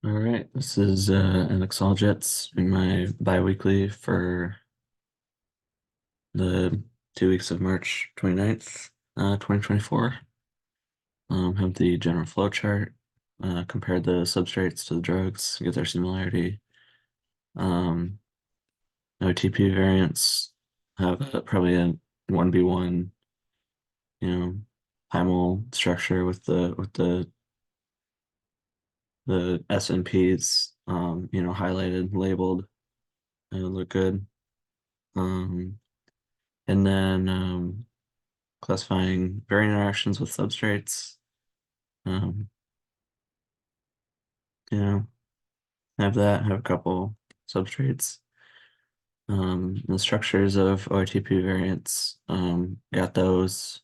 All right, this is an Jets in my biweekly for the 2 weeks of March 29th, 2024. Have the general flow chart, compared the substrates to the drugs, get their similarity. Um, OTP variants have probably a 1B1, you know, primal structure with the S and Ps, highlighted, labeled, and look good. Um, and then classifying variant interactions with substrates. Um, you know, have a couple substrates. The structures of OITP variants, got those.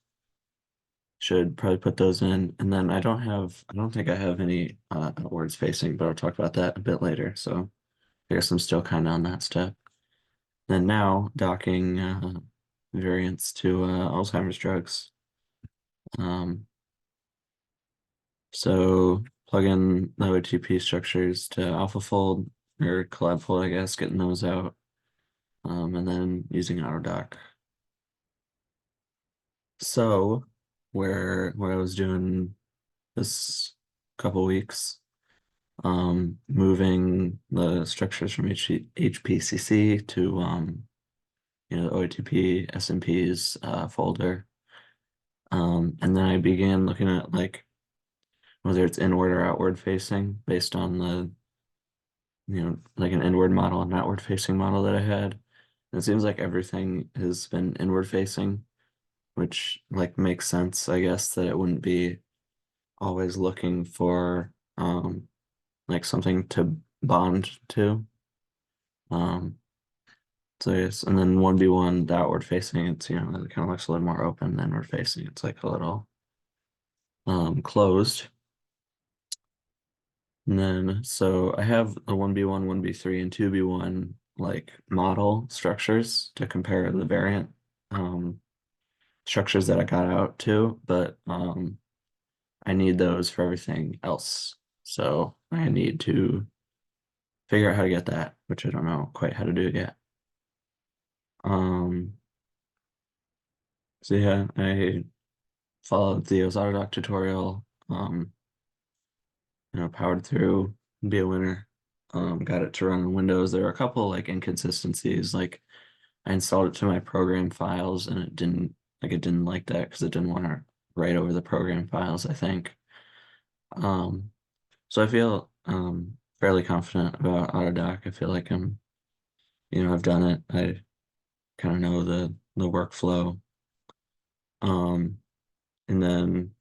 Should probably put those in. And then I don't think I have any words facing, but I'll talk about that a bit later. So I guess I'm still kind of on that step. Then now docking variants to Alzheimer's drugs. Um, So plug in the OTP structures to AlphaFold or CollabFold, I guess, getting those out, and then using AutoDoc. So where I was doing this couple weeks, moving the structures from HPCC to OTP SMP's folder, and then I began looking at like whether it's inward or outward facing based on the like an inward model and outward facing model that I had. And it seems like everything has been inward facing, which like makes sense, I guess, that it wouldn't be always looking for like something to bond to. Um so yes, and then 1B1, the outward facing, it's it kind of looks a little more open than inward facing. It's like a little closed. And then, so I have a 1B1, 1B3, and 2B1 like model structures to compare the variant um, structures that I got out to, but I need those for everything else. So I need to figure out how to get that, which I don't know quite how to do yet. Um, so yeah, I followed Theo's Autodoc tutorial, powered through, be a winner. Got it to run on Windows. There were a couple like inconsistencies, like I installed it to my program files and it didn't like that because it didn't want to write over the program files, I think. Um, so I feel fairly confident about Autodoc. I feel like I've done it. I kind of know the workflow. Um, and then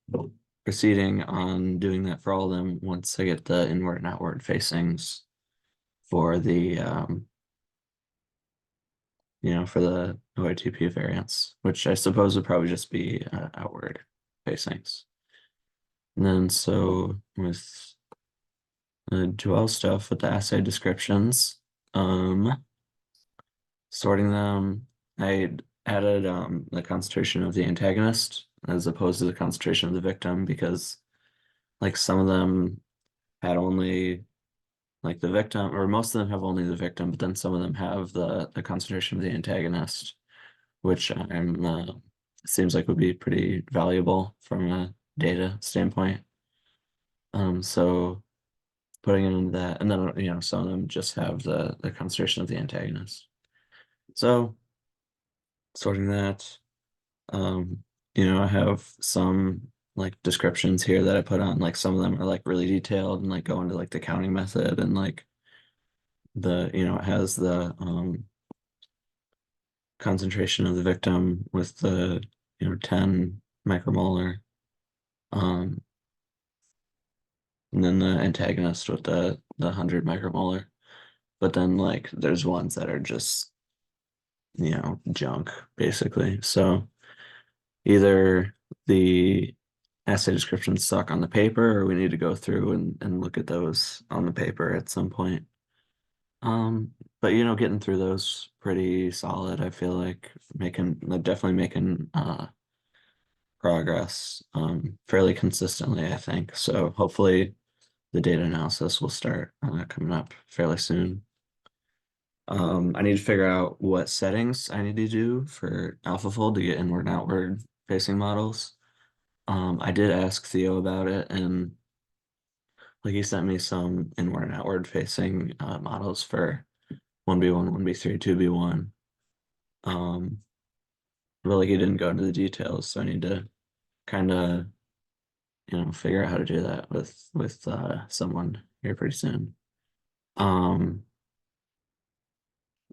proceeding on doing that for all of them once I get the inward and outward facings for the OITP variants, which I suppose would probably just be outward facings. And then so with Dual stuff with the assay descriptions, sorting them, I added the concentration of the antagonist as opposed to the concentration of the victim because like some of them had only like the victim, or most of them have only the victim, but then some of them have the concentration of the antagonist, which seems like would be pretty valuable from a data standpoint. So putting it into that, and then some of them just have the concentration of the antagonist. So sorting that, I have some like descriptions here that I put on. Like some of them are like really detailed and like go into like the counting method and like it has the concentration of the victim with the 10 micromolar, um, and then the antagonist with the 100 micromolar. But then like there's ones that are just junk basically. So either the assay descriptions suck on the paper or we need to go through and look at those on the paper at some point. But getting through those pretty solid. I feel like definitely making progress fairly consistently, I think. So hopefully the data analysis will start coming up fairly soon. I need to figure out what settings I need to do for AlphaFold to get inward and outward facing models. I did ask Theo about it, and like he sent me some inward and outward facing models for 1B1, 1B3, 2B1. Um, but like he didn't go into the details, so I need to kind of, figure out how to do that with someone here pretty soon. Um,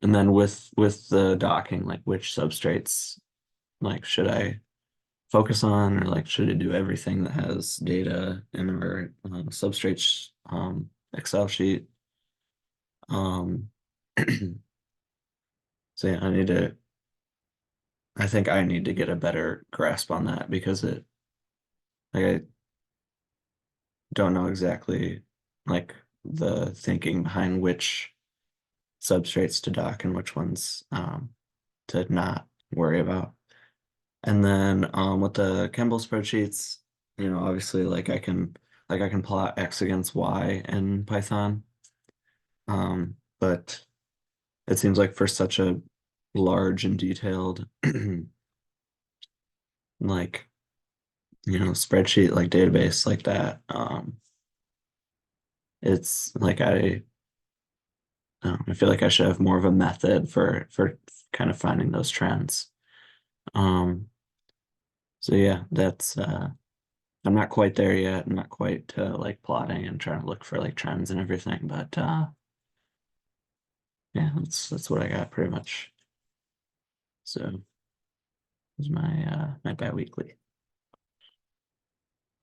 and then with the docking, like which substrates like should I focus on, or like should I do everything that has data in our substrates Excel sheet? Um, so yeah, I think I need to get a better grasp on that because like I don't know exactly like the thinking behind which substrates to dock and which ones to not worry about. And then with the Kemble spreadsheets, obviously like I can plot X against Y in Python. But it seems like for such a large and detailed like spreadsheet like database like that, it's like I feel like I should have more of a method for kind of finding those trends. Um, so yeah, that's I'm not quite there yet. I'm not quite like plotting and trying to look for like trends and everything, but yeah, that's what I got pretty much. So, it was my biweekly.